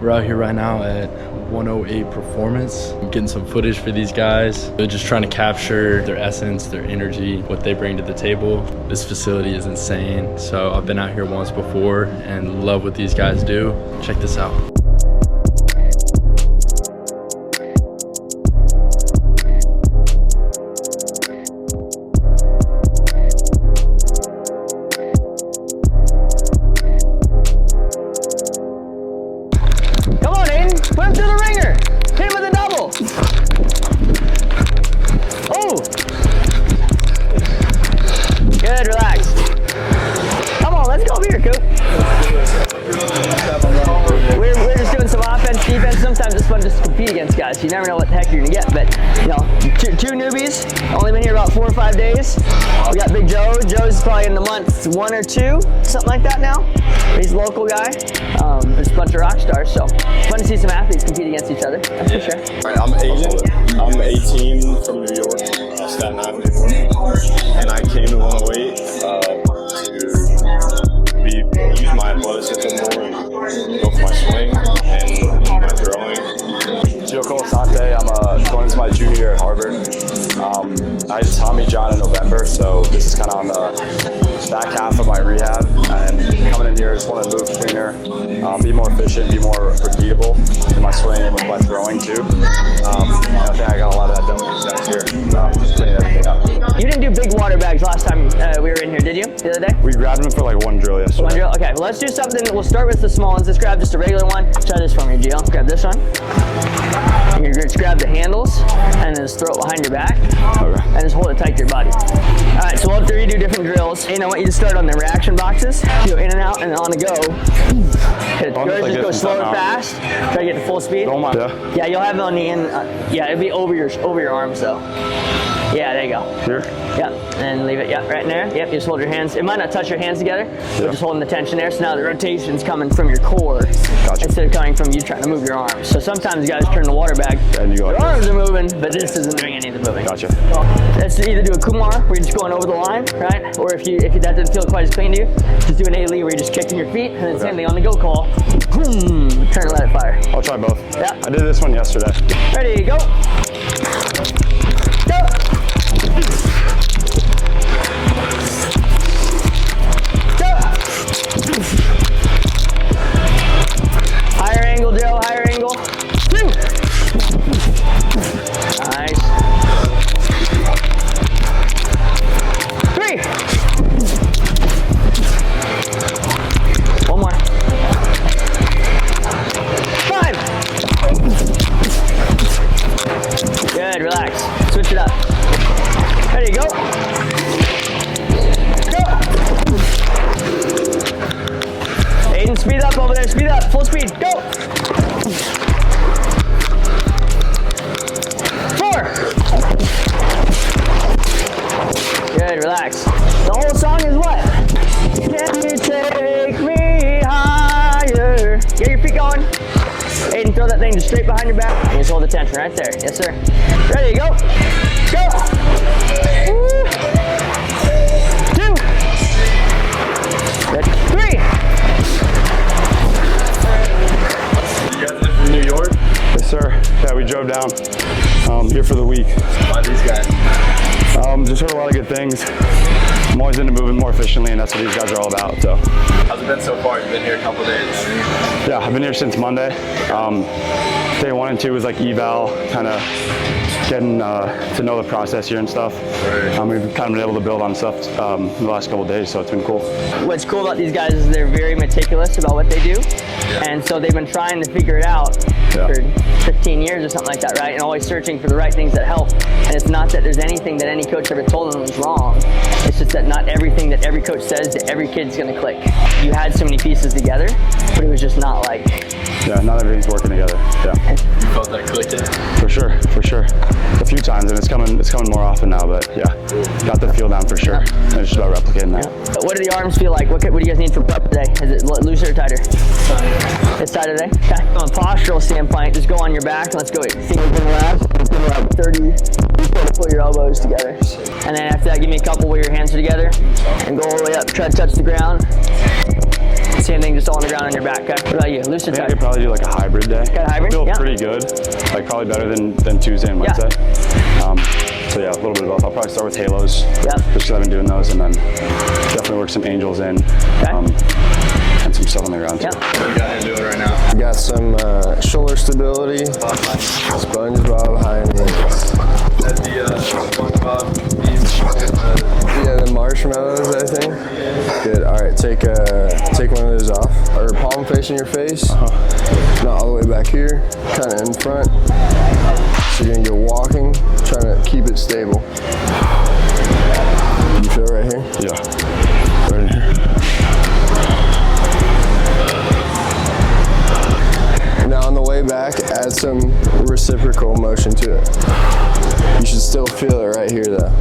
We're out here right now at 108 Performance. I'm getting some footage for these guys. They're just trying to capture their essence, their energy, what they bring to the table. This facility is insane. So I've been out here once before and love what these guys do. Check this out. Come on, Aiden. Put him through the ringer. Hit him with a double. Oh. Good, relax. Come on, let's go over here, Coop. We're just doing some offense, defense. Sometimes it's fun just to compete against guys. You never know what the heck you're gonna get. But, you know, two newbies. Only been here about 4 or 5 days. We got Big Joe. Joe's probably in the month 1 or 2, something like that now. He's a local guy. There's a bunch of rock stars, so fun to see some athletes compete against each other, that's for sure. All right, I'm Aiden. I'm 18 from New York, Staten Island, New York. And I came to 108 to use my athleticism more and go for my swing and my throwing. Gio Colasante, I'm going into my junior year at Harvard. I had Tommy John in November, so this is kind of on the back half of my rehab. And coming in here, I just want to move cleaner, be more efficient, be more repeatable in my swing and with my throwing too. I think I got a lot of that done with these guys here, just cleaning everything up. You didn't do big water bags last time we were in here, did you, the other day? We grabbed them for like one drill yesterday. One drill? Okay, well, let's do something. We'll start with the small ones. Let's grab just a regular one. Try this for me, Gio. Grab this one. And you're going to grab the handles and then just throw it behind your back. Okay. And just hold it tight to your body. All right, so we'll have 3 do different drills. And I want you to start on the reaction boxes. Go in and out and on the go. Hit it. Just go slow and fast. Try to get to full speed. Don't mind. Yeah. Yeah, you'll have it on the in. Yeah, it'll be over your arms though. Yeah, there you go. Here? Yep, and leave it, yep, right in there. Yep, you just hold your hands. It might not touch your hands together, but just holding the tension there. So now the rotation's coming from your core instead of coming from you trying to move your arms. So sometimes guys turn the water bag, and your arms are moving, but this isn't doing any of the moving. Gotcha. Let's either do a Kumar, where you're just going over the line, right? Or if that doesn't feel quite as clean to you, just do an A-Lee where you're just kicking your feet, and then same thing on the go call. Boom, turn and let it fire. I'll try both. Yeah. I did this one yesterday. Ready, go. Go. Higher angle, Joe, higher angle. 2. Nice. 3. 1 more. 5. Good, relax. Switch it up. Ready, go. Go. Aiden, speed up over there, speed up, full speed, go. 4. Good, relax. The whole song is what? Can you take me higher? Get your feet going. Aiden, throw that thing just straight behind your back. And just hold the tension right there. Yes, sir. Ready, go. Go. 2. Ready. 3. You guys live from New York? Yes, sir. Yeah, we drove down here for the week. Why these guys? Just heard a lot of good things. I'm always into moving more efficiently, and that's what these guys are all about. So, How's it been so far? You've been here a couple days. yeah, I've been here since Monday. Day 1 and 2 was like eval, kind of getting to know the process here and stuff. Right. We've kind of been able to build on stuff in the last couple of days, so it's been cool. What's cool about these guys is they're very meticulous about what they do. And so they've been trying to figure it out for 15 years or something like that, right? And always searching for the right things that help. And it's not that there's anything that any coach ever told them was wrong. It's just that not everything that every coach says to every kid's gonna click. You had so many pieces together, but it was just not like... Yeah, not everything's working together. Yeah. You felt that clicking? For sure. A few times, and it's coming more often now, but yeah, got the feel down for sure. And it's just about replicating that. Yeah. What do the arms feel like? What do you guys need for prep today? Is it looser or tighter? It's tighter today? Okay. From a postural standpoint, just go on your back. Let's go fingers in the lap. 30. Pull your elbows together. And then after that, give me a couple where your hands are together. And go all the way up. Try to touch the ground. same thing, just all on the ground on your back. Okay? What about you? Lucid I type? could probably do like a hybrid day. Got a hybrid? Feel Yeah. pretty good. Like probably better than Tuesday and Wednesday. So yeah, a little bit of both. I'll probably start with halos. Yep. Just because I've been doing those, and then definitely work some angels in. Okay. And some stuff on the ground too. Yep. What you got him doing right now? We got some shoulder stability, SpongeBob high knees. At the SpongeBob Yeah, the marshmallows, I think. Good. All right, take one of those off. Or palm facing your face. Not all the way back here, kind of in front. So you're gonna get walking, trying to keep it stable. You feel right here? Yeah. Right here. Now on the way back, add some reciprocal motion to it. You should still feel it right here though.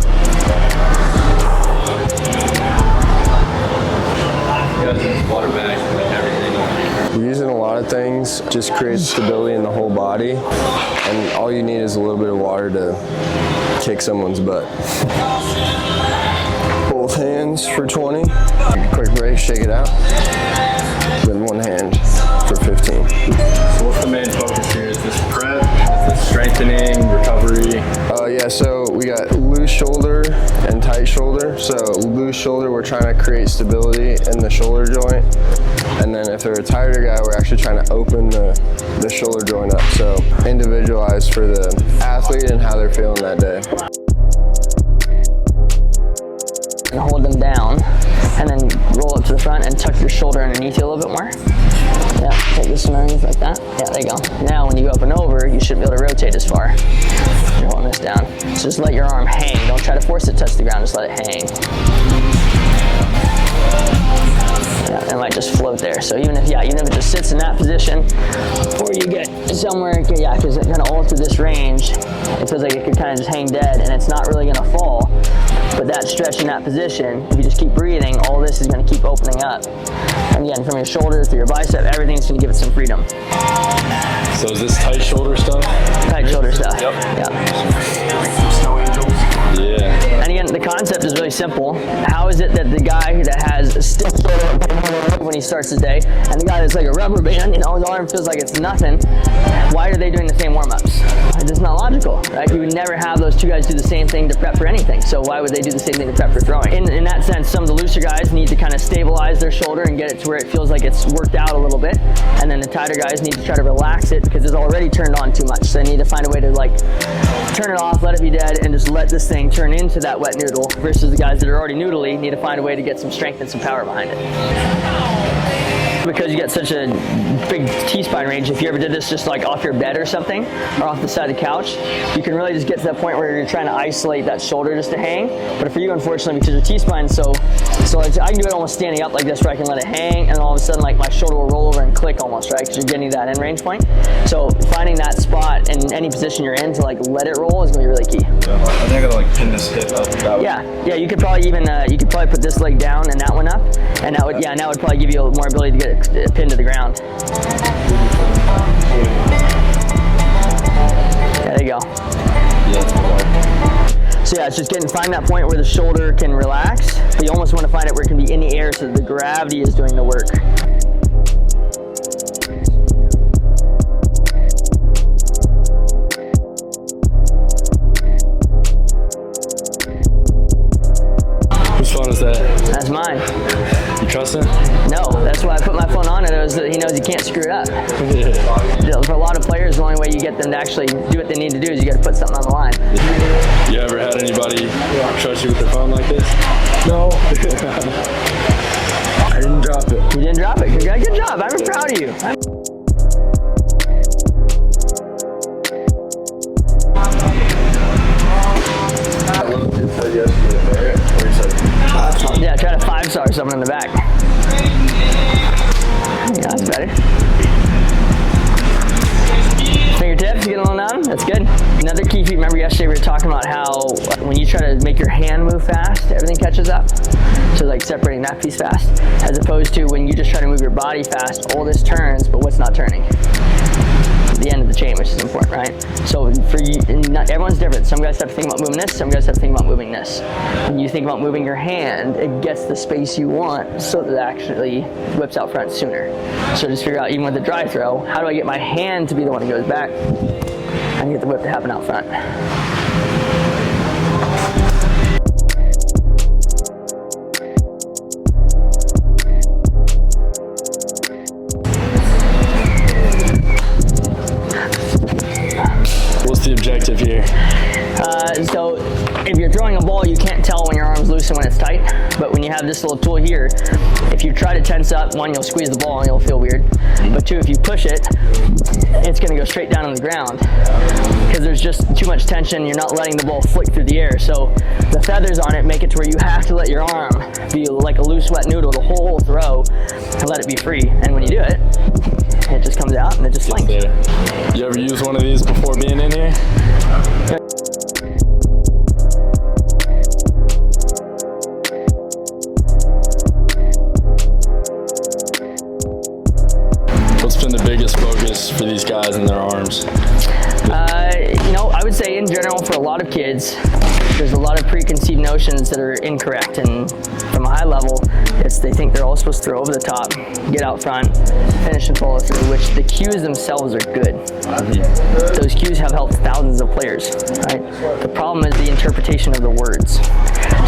water bag, everything. We're using a lot of things, just creates stability in the whole body, and all you need is a little bit of water to kick someone's butt. Both hands for 20. Quick break, shake it out. With one hand for 15. So what's the main focus here? Is this prep? Is this strengthening, recovery? Yeah, so we got loose shoulder and tight shoulder. So loose shoulder, we're trying to create stability in the shoulder joint. And then if they're a tighter guy, we're actually trying to open the shoulder joint up. So individualized for the athlete and how they're feeling that day. And hold them down, and then roll up to the front and tuck your shoulder underneath you a little bit more. Yeah, take this one underneath like that. Yeah, there you go. Now when you go up and over, you shouldn't be able to rotate as far. You're holding this down. So just let your arm hang. Don't try to force it to touch the ground, just let it hang. Yeah, and it might just float there. So even if it just sits in that position, or you get somewhere, yeah, because it kind of all through this range, it feels like it could kind of just hang dead, and it's not really gonna fall. But that stretch in that position, if you just keep breathing, all this is gonna keep opening up. And again, from your shoulder through your bicep, everything's gonna give it some freedom. So is this tight shoulder stuff? Tight shoulder stuff. Yep. Yeah. Snow angels. Yeah. And again, the concept is really simple. How is it that the guy that has a stiff shoulder when he starts his day, and the guy that's like a rubber band, his arm feels like it's nothing, why are they doing the same warm-ups? It's just not logical, right? You would never have those two guys do the same thing to prep for anything, so why would they do the same thing to prep for throwing? In that sense, some of the looser guys need to kind of stabilize their shoulder and get it to where it feels like it's worked out a little bit, and then the tighter guys need to try to relax it because it's already turned on too much, so they need to find a way to like turn it off, let it be dead, and just let this thing turn into that wet noodle, versus the guys that are already noodly need to find a way to get some strength and some power behind it. Because you get such a big T-spine range, if you ever did this just like off your bed or something, or off the side of the couch, you can really just get to that point where you're trying to isolate that shoulder just to hang. But for you, unfortunately, because your T-spine so I can do it almost standing up like this, where I can let it hang, and all of a sudden like my shoulder will roll over and click almost, right? Because you're getting that end range point. So finding that spot in any position you're in to like let it roll is gonna be really key. I think I gotta like pin this hip up. Yeah, you could probably even put this leg down and that one up, and that would probably give you more ability to get it pinned to the ground. Yeah, there you go. So yeah, it's just find that point where the shoulder can relax, but you almost want to find it where it can be in the air so that the gravity is doing the work. Whose phone is that? That's mine. You trust him? No, that's why I put my phone on it. He knows he can't screw it up. Yeah. For a lot of players, the only way you get them to actually do what they need to do is you got to put something on the line. You ever had anybody trust you with their phone like this? No. I didn't drop it. You didn't drop it. Good job. I'm proud of you. Yeah, try to 5-star someone in the back. Yeah, that's better. Fingertips, you get a little numb? That's good. Another key feat, remember yesterday we were talking about how when you try to make your hand move fast, everything catches up. So like separating that piece fast, as opposed to when you just try to move your body fast, all this turns, but what's not turning? The end of the chain, which is important, right? So for you, everyone's different. Some guys have to think about moving this, some guys have to think about moving this. When you think about moving your hand, it gets the space you want so that it actually whips out front sooner. So just figure out, even with the dry throw, how do I get my hand to be the one that goes back and get the whip to happen out front? What's the objective here? So if you're throwing a ball, you can't tell when your arm's loose and when it's tight. But when you have this little tool here, if you try to tense up, one, you'll squeeze the ball and you'll feel weird. But two, if you push it, it's gonna go straight down on the ground because there's just too much tension. You're not letting the ball flick through the air. So the feathers on it make it to where you have to let your arm be like a loose, wet noodle the whole throw and let it be free. And when you do it, it just comes out and it just slings. You ever use one of these before being in here? What's been the biggest focus for these guys in their arms? You know, I would say in general for a lot of kids, there's a lot of preconceived notions that are incorrect, and from a high level, they think they're all supposed to throw over the top, get out front, finish and follow through, which the cues themselves are good. Those cues have helped thousands of players, right? The problem is the interpretation of the words.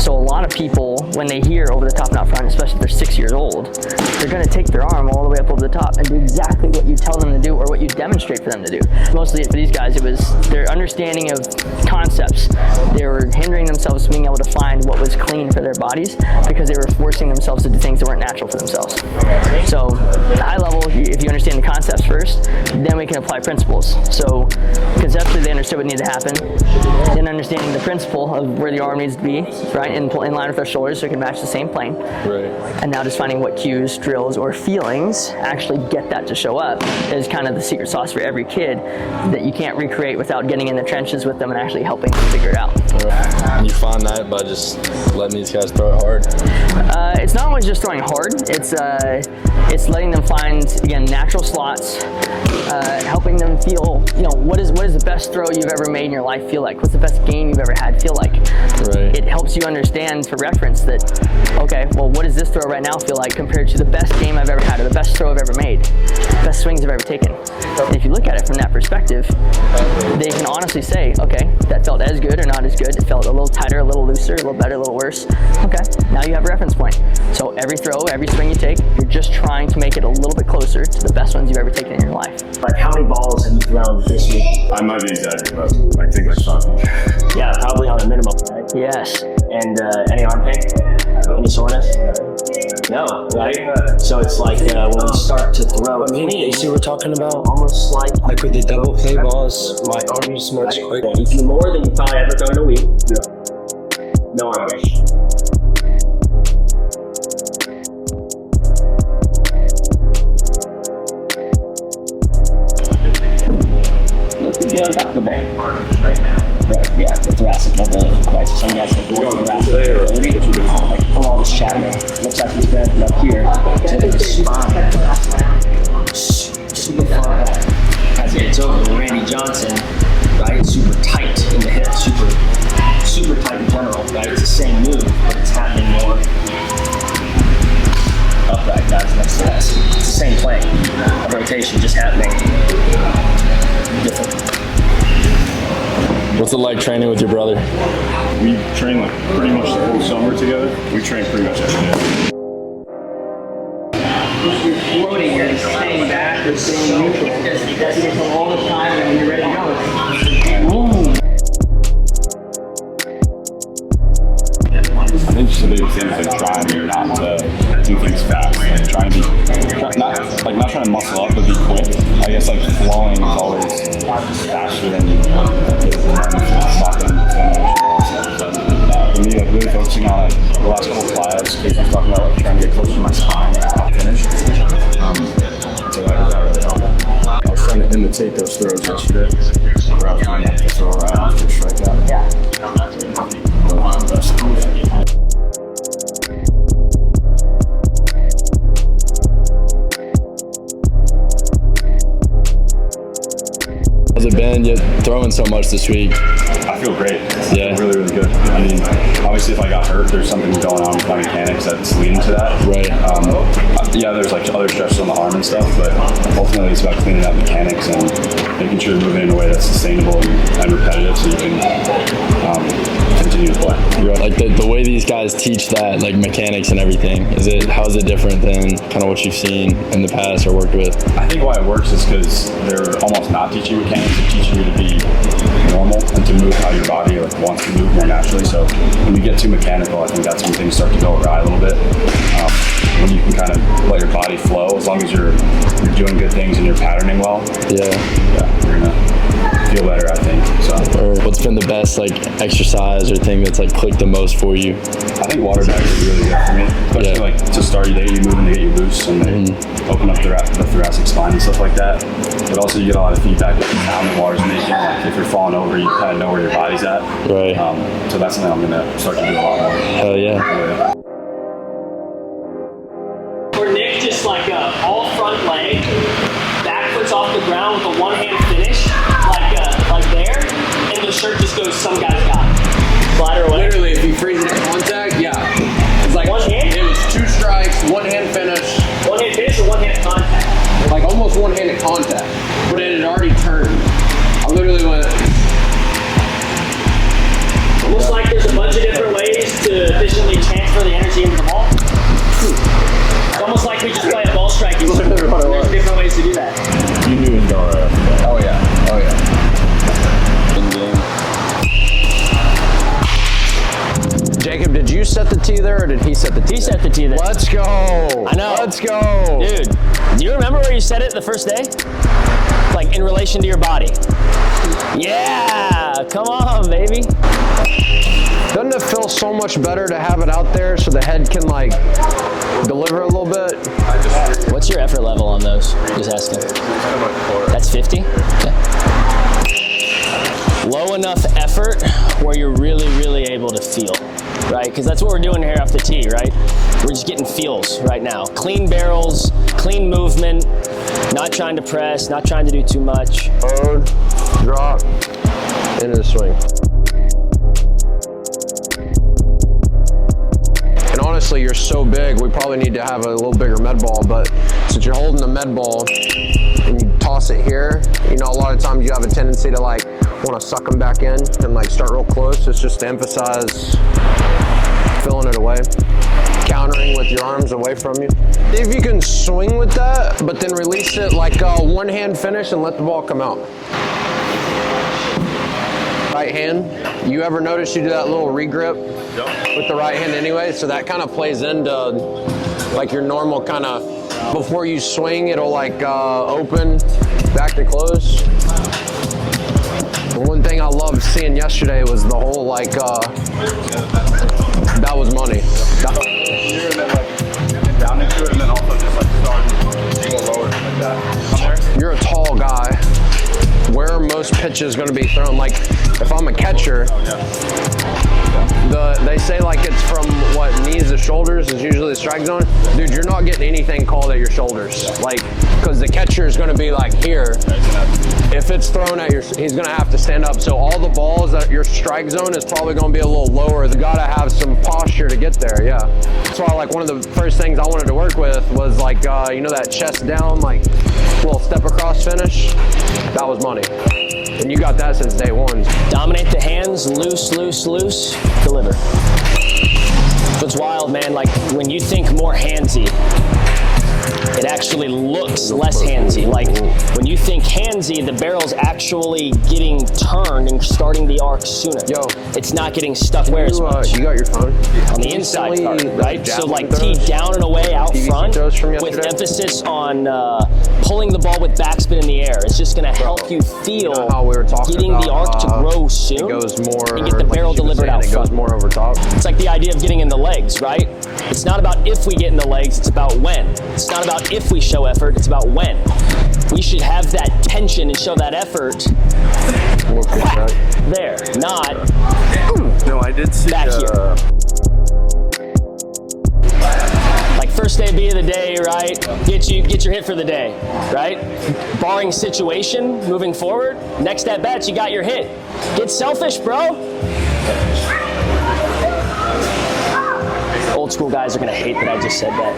So a lot of people, when they hear over the top and out front, especially if they're 6 years old, they're gonna take their arm all the way up over the top and do exactly what you tell them to do or what you demonstrate for them to do. Mostly for these guys, it was their understanding of concepts. They were hindering themselves from being able to find what was clean for their bodies because they were forcing themselves to do things that weren't natural for themselves. So at a high level, if you understand the concepts first, then we can apply principles. So conceptually, they understood what needed to happen. Then understanding the principle of where the arm needs to be, right, in line with their shoulders so it can match the same plane. Right. And now just finding what cues, drills, or feelings actually get that to show up is kind of the secret sauce for every kid that you can't recreate without getting in the trenches with them and actually helping them figure it out. And you find that by just letting these guys throw it hard? It's not always just throwing hard. It's letting them find, again, natural slots, helping them feel, you know, what is the best throw you've ever made in your life feel like? What's the best game you've ever had feel like? Right. It helps you understand, for reference, that, okay, well, what does this throw right now feel like compared to the best game I've ever had or the best throw I've ever made, best swings I've ever taken? And if you look at it from that perspective, they can honestly say, okay, that felt as good or not as good. It felt a little tighter, a little looser, a little better, a little worse. Okay, now you have a reference point. So every throw, every swing you take, you're just trying to make it a little bit closer to the best ones you've ever taken in your life. Like, how many balls have you thrown this week? I might be exaggerating, but I think like 5. Yeah, probably on a minimum, right? Yes. And any arm pain? Any soreness? No, right? So it's like when we start to throw You see what we're talking about? almost like Like with the double play balls, my arm is much quicker. you do more than you probably ever throw in a week. Yeah. No arm pain. The ball right now. Right, yeah, the thoracic mobility, right? So some guys have more thoracic mobility. Like, from all this chatter, looks like he's been from up here to the spine. Super far back. As it gets over to Randy Johnson, right? It's super tight in the hip, super tight in general, right? It's the same move, but it's happening more upright, guys, next to this. It's the same plane of rotation, just happening different. What's it like training with your brother? We train like pretty much the whole summer together. We train pretty much every day. You're floating, you're staying back, you're staying neutral. That's until all the time and when you're ready to go. I think just the biggest thing is like trying not to do things fast, like trying to be not trying to muscle up, but be quick. I guess like flowing is always faster than you stopping. For me, like really focusing on like the last couple of flyouts, Casey's talking about like trying to get closer to my spine and finish. So that really helped. I was trying to imitate those throws yesterday, where I was trying to throw around to strike out. Yeah. That was the best. How's it been? You're throwing so much this week. I feel great. Yeah. Really, really good. I mean, obviously if I got hurt, there's something going on with my mechanics that's leading to that. Right. Yeah, there's like other stresses on the arm and stuff, but ultimately it's about cleaning out mechanics and making sure you're moving in a way that's sustainable and repetitive so you can continue to play. Like the way these guys teach that, like mechanics and everything, how is it different than kind of what you've seen in the past or worked with? I think why it works is because they're almost not teaching mechanics, they're teaching you to be normal and to move how your body like wants to move more naturally. So when you get too mechanical, I think that's when things start to go awry a little bit. When you can kind of let your body flow, as long as you're doing good things and you're patterning well. Yeah, you're gonna feel better, I think. So, or what's been the best like exercise or thing that's like clicked the most for you? I think water bags are really good for me, especially like to start your day. You move and they get you loose and they open up the thoracic spine and stuff like that. But also you get a lot of feedback with the sound the water's making. Like if you're falling over, you kind of know where your body's at. Right. So that's something I'm gonna start to do a lot more. Hell yeah. For Nick, just like all front leg, back foot's off the ground with a one-hand finish, like there, and the shirt just goes, some guy's got it. Slider away. Literally, if you freeze it at contact, yeah. It's like One hand? It was 2 strikes, one-hand finish. One-hand finish or one-hand contact? Like almost one-handed contact, but it had already turned. I literally went. Almost like there's a bunch of different ways to efficiently transfer the energy into the ball. It's almost like we just play a ball striking. There's different ways to do that. You knew it was going right after that. Oh yeah. Jacob, did you set the tee there or did he set the tee? He set the tee there. Let's go. I know. Let's go. Dude, do you remember where you set it the first day? Like in relation to your body. Yeah, come on, baby. Doesn't it feel so much better to have it out there so the head can like deliver a little bit? What's your effort level on those? Just asking. That's 50? Okay. Low enough effort where you're really, really able to feel, right? Because that's what we're doing here off the tee, right? We're just getting feels right now. Clean barrels, clean movement, not trying to press, not trying to do too much. Load, drop, into the swing. And honestly, you're so big, we probably need to have a little bigger med ball, but since you're holding the med ball and you toss it here, you know, a lot of times you have a tendency to like want to suck them back in and like start real close. It's just to emphasize filling it away, countering with your arms away from you. If you can swing with that, but then release it like a one-hand finish and let the ball come out. Right hand, you ever notice you do that little regrip with the right hand anyway? So that kind of plays into like your normal kind of, before you swing, it'll like open, back to close. One thing I loved seeing yesterday was the whole like, that was money. Down into it and then also just like start single lower like that. You're a tall guy. Where are most pitches going to be thrown? Like, if I'm a catcher, they say like it's from what, knees to shoulders is usually the strike zone. Dude, you're not getting anything called at your shoulders. Like, because the catcher is going to be like here. If it's thrown at your, he's going to have to stand up. So all the balls at your strike zone is probably going to be a little lower. You got to have some posture to get there, yeah. That's why like one of the first things I wanted to work with was like, you know, that chest down, like little step across finish. That was money. And you got that since day one. Dominate the hands, loose, loose, loose, deliver. So it's wild, man. Like when you think more handsy, it actually looks less handsy. Like when you think handsy, the barrel's actually getting turned and starting the arc sooner. Yo, it's not getting stuck where as much. You got your phone? On the inside part, right? So like tee down and away out front with emphasis on pulling the ball with backspin in the air. It's just gonna help you feel how we were talking getting about, the arc to grow soon. It goes more, and get the barrel delivered out front. It goes more over top. It's like the idea of getting in the legs, right? It's not about if we get in the legs, it's about when. It's not about if we show effort, it's about when. We should have that tension and show that effort there, not no, I did see back here. Like first AB of the day, right? Get your hit for the day, right? Barring situation, moving forward, next at bats, you got your hit. Get selfish, bro. Old school guys are gonna hate that I just said that.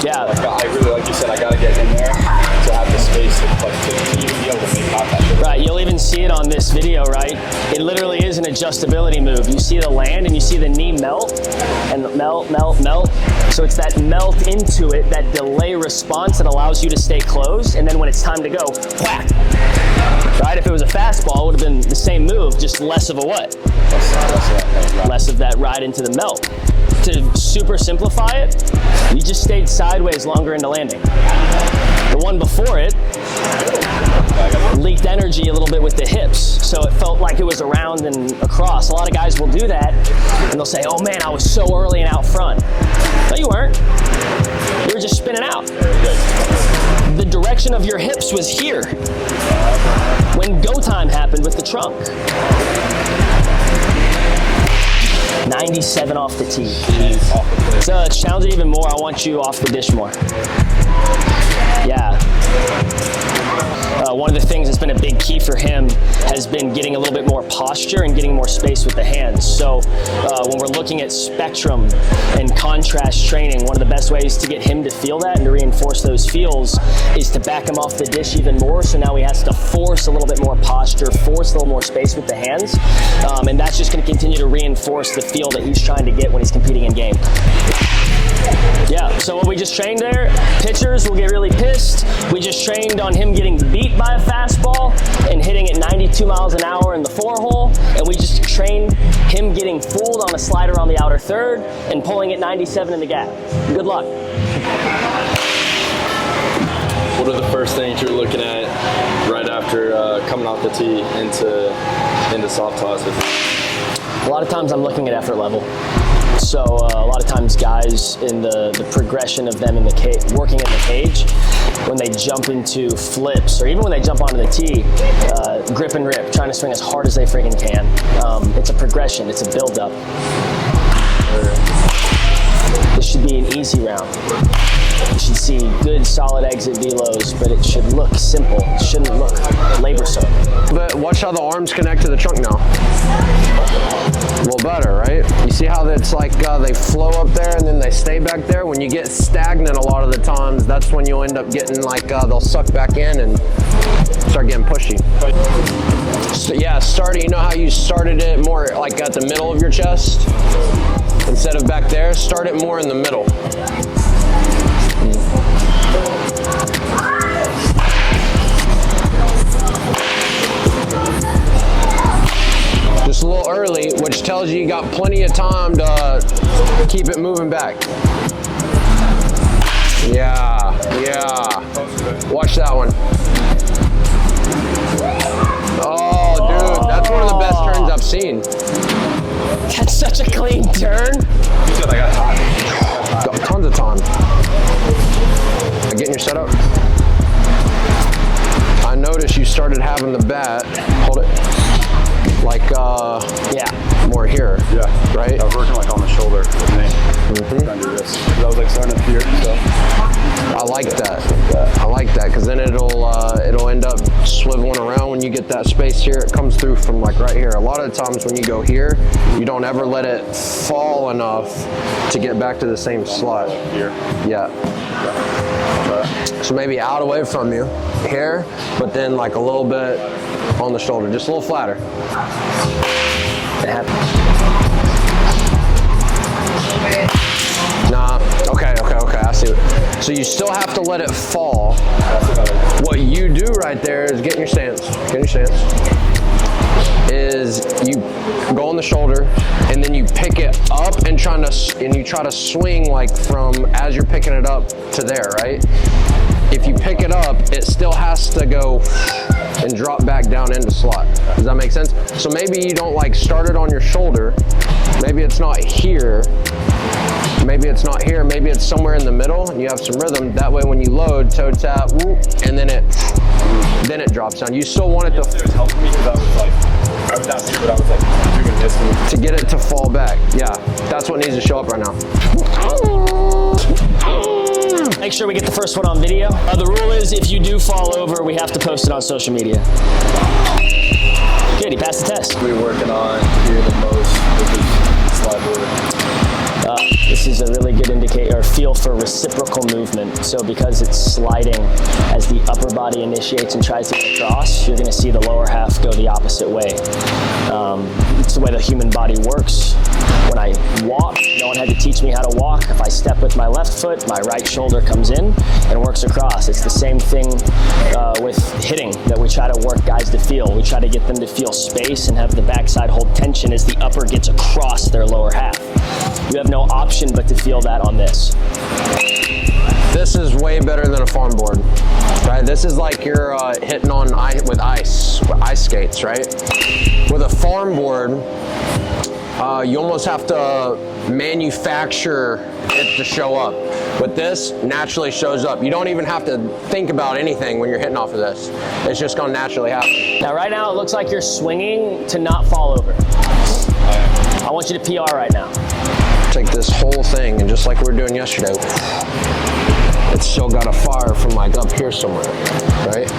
Yeah. I really, like you said, I gotta get in there to have the space to even be able to make contact. Right, you'll even see it on this video, right? It literally is an adjustability move. You see the land and you see the knee melt, and melt, melt, melt. So it's that melt into it, that delay response that allows you to stay closed, and then when it's time to go, whack. Right, if it was a fastball, it would have been the same move, just less of a what? Less of that ride into the melt. To super simplify it, you just stayed sideways longer into landing. The one before it leaked energy a little bit with the hips, so it felt like it was around and across. A lot of guys will do that, and they'll say, oh man, I was so early and out front. No, you weren't. You were just spinning out. The direction of your hips was here when go time happened with the trunk. 97 off the tee. So to challenge it even more, I want you off the dish more. Yeah. One of the things that's been a big key for him has been getting a little bit more posture and getting more space with the hands. So when we're looking at spectrum and contrast training, one of the best ways to get him to feel that and to reinforce those feels is to back him off the dish even more. So now he has to force a little bit more posture, force a little more space with the hands. And that's just going to continue to reinforce the feel that he's trying to get when he's competing in game. Yeah, so what we just trained there, pitchers will get really pissed. We just trained on him getting beat by a fastball and hitting it 92 miles an hour in the 4-hole. And we just trained him getting fooled on a slider on the outer third and pulling it 97 in the gap. Good luck. What are the first things you're looking at right after coming off the tee into soft tosses? A lot of times I'm looking at effort level. So a lot of times guys in the progression of them in the cage, working in the cage, when they jump into flips or even when they jump onto the tee, grip and rip, trying to swing as hard as they freaking can. It's a progression, it's a build-up. This should be an easy round. You should see good solid exit velos, but it should look simple. It shouldn't look laborsome. But watch how the arms connect to the trunk now. A little better, right? You see how it's like they flow up there and then they stay back there? When you get stagnant a lot of the times, that's when you'll end up getting like they'll suck back in and start getting pushy. So yeah, you know how you started it more like at the middle of your chest? Instead of back there, start it more in the middle. Just a little early, which tells you got plenty of time to keep it moving back. Yeah, yeah. Watch that one. Oh, dude, that's one of the best turns I've seen. That's such a clean turn. You said I got time. Got tons of time. Getting your setup. I noticed you started having the bat, hold it, like, yeah, more here. Yeah. Right? I was working like on the shoulder. Trying to do this. I was like starting up here, so. I like that. I like that, because then it'll end up swiveling around when you get that space here. It comes through from like right here. A lot of the times when you go here, you don't ever let it fall enough to get back to the same slot. Here. Yeah. So maybe out away from you here, but then like a little bit on the shoulder, just a little flatter. Nah, okay, I see it. So you still have to let it fall. What you do right there is get in your stance, is you go on the shoulder and then you pick it up and you try to swing like from as you're picking it up to there, right? If you pick it up, it still has to go and drop back down into slot. Does that make sense? So maybe you don't like start it on your shoulder. Maybe it's not here. Maybe it's not here. Maybe it's somewhere in the middle and you have some rhythm. That way when you load, toe tap, whoop, and then it drops down. You still want it to. It was helping me because I was like, I was down here, but I was like doing this move. To get it to fall back. Yeah, that's what needs to show up right now. Make sure we get the first one on video. The rule is if you do fall over, we have to post it on social media. Good, he passed the test. We're working on here the most with this slide board. This is a really good indicator or feel for reciprocal movement. So because it's sliding as the upper body initiates and tries to get across, you're gonna see the lower half go the opposite way. It's the way the human body works. When I walk, no one had to teach me how to walk. If I step with my left foot, my right shoulder comes in and works across. It's the same thing with hitting that we try to work guys to feel. We try to get them to feel space and have the backside hold tension as the upper gets across their lower half. You have no option but to feel that on this. This is way better than a farm board, right? This is like you're hitting on with ice skates, right? With a farm board, you almost have to manufacture it to show up. But this naturally shows up. You don't even have to think about anything when you're hitting off of this. It's just gonna naturally happen. Now right now it looks like you're swinging to not fall over. I want you to PR right now. Take this whole thing and just like we were doing yesterday, it's still got a fire from like up here somewhere, right?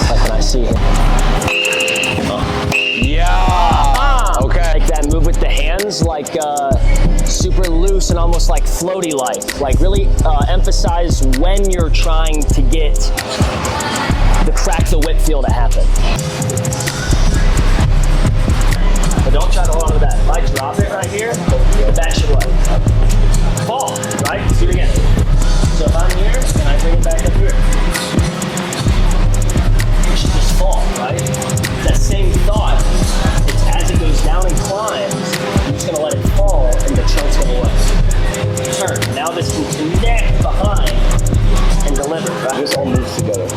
Like when I see it. Yeah. Okay. Like that move with the hands, like super loose and almost like floaty-like. Like really emphasize when you're trying to get the crack the whip feel to happen. But don't try to hold on to that. If I drop it right here, that should like fall, right? Do it again. So if I'm here and I bring it back up here, it should just fall, right? That same thought, it's as it goes down and climbs, you're just gonna let it fall and the chunk's gonna what? Turn. Now this can connect behind and deliver, right? This all moves together.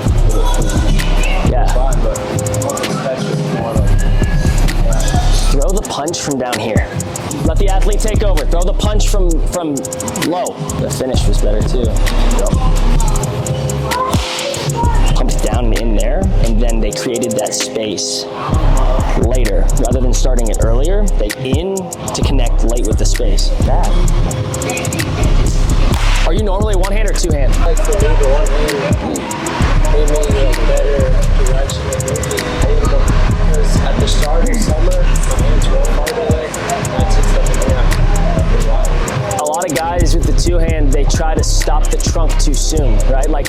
Yeah. Fine, but once it's texture, you want to. Throw the punch from down here. Let the athlete take over. Throw the punch from low. The finish was better too. Pumped down and in there, and then they created that space later. Rather than starting it earlier, they in to connect late with the space. That. Are you normally one hand or two hand? I like to leave the one hand. Maybe a better direction of moving. Because at the start of summer, my hands were far away. That's just something A lot of guys with the two hand, they try to stop the trunk too soon, right? Like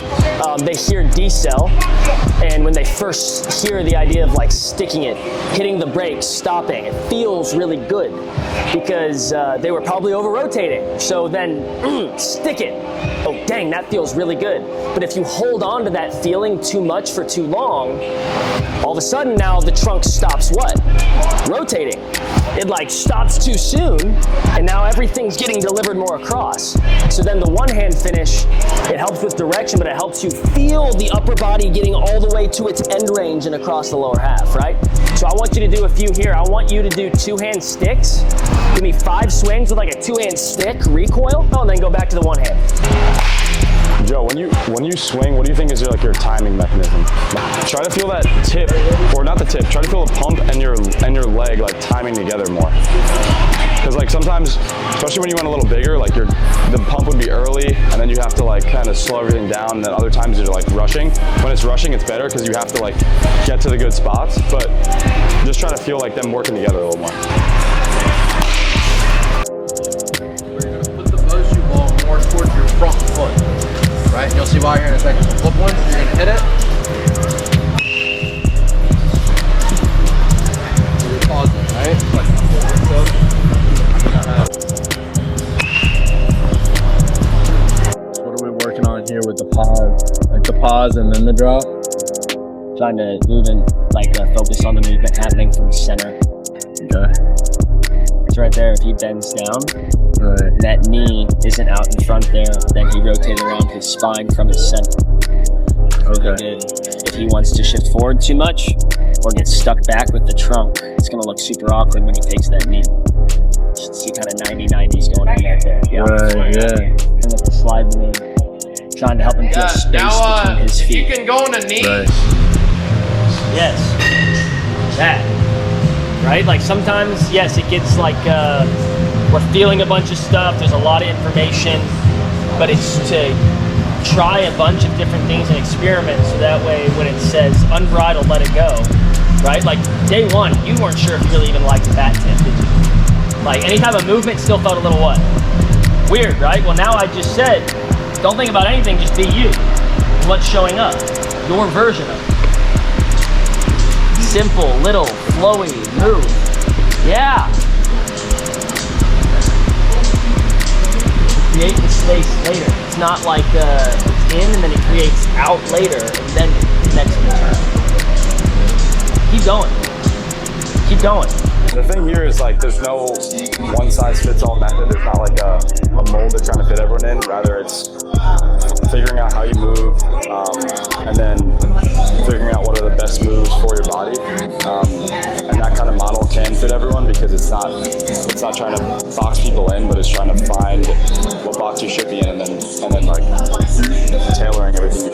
they hear decel, and when they first hear the idea of like sticking it, hitting the brakes, stopping, it feels really good because they were probably over rotating. So then stick it. Oh dang, that feels really good. But if you hold on to that feeling too much for too long, all of a sudden now the trunk stops what? Rotating. It like stops too soon, and now everything's getting delivered more across. So then the one hand finish, it helps with direction, but it helps you feel the upper body getting all the way to its end range and across the lower half, right? So I want you to do a few here. I want you to do two hand sticks. Give me 5 swings with like a two hand stick recoil, and then go back to the one hand. Joe, when you swing, what do you think is your timing mechanism? Try to feel that tip, or not the tip. Try to feel the pump and your leg like timing together more. Because like sometimes, especially when you went a little bigger, like the pump would be early, and then you have to like kind of slow everything down. And then other times you're like rushing. When it's rushing, it's better because you have to like get to the good spots. But just try to feel like them working together a little more. We're gonna put the bow shoe ball more towards your front foot. Right, you'll see why here in a second. Flip one, you're gonna hit it. So you're pausing, right? So what are we working on here with the pause? Like the pause and then the drop? Trying to move and like focus on the movement happening from the center. Okay. It's right there. If he bends down, Right. that knee isn't out in front there, then he rotated around his spine from his center. Really good. If he wants to shift forward too much or get stuck back with the trunk, it's going to look super awkward when he takes that knee. You should see kind of 90-90s going on right there. Yeah. Right, yeah. And with the slide knee, trying to help him feel space between his feet. You can go on a knee. Right. Yes. That. right? Like sometimes, yes, it gets like, we're feeling a bunch of stuff, there's a lot of information, but it's to try a bunch of different things and experiment, so that way when it says unbridled, let it go, right? Like day one, you weren't sure if you really even liked the bat tip, did you? Like any type of movement still felt a little what? Weird, right? Well, now I just said, don't think about anything, just be you. What's showing up? Your version of it. Simple, little, flowy, move. Yeah. Create the space later. It's not like it's in and then it creates out later and then next return. Keep going. Keep going. The thing here is like there's no one size fits all method. There's not like a mold they're trying to fit everyone in. Rather, it's figuring out how you move and then figuring out what are the best moves for your body. And that kind of model can fit everyone because it's not trying to box people in, but it's trying to find what box you should be in and then like tailoring everything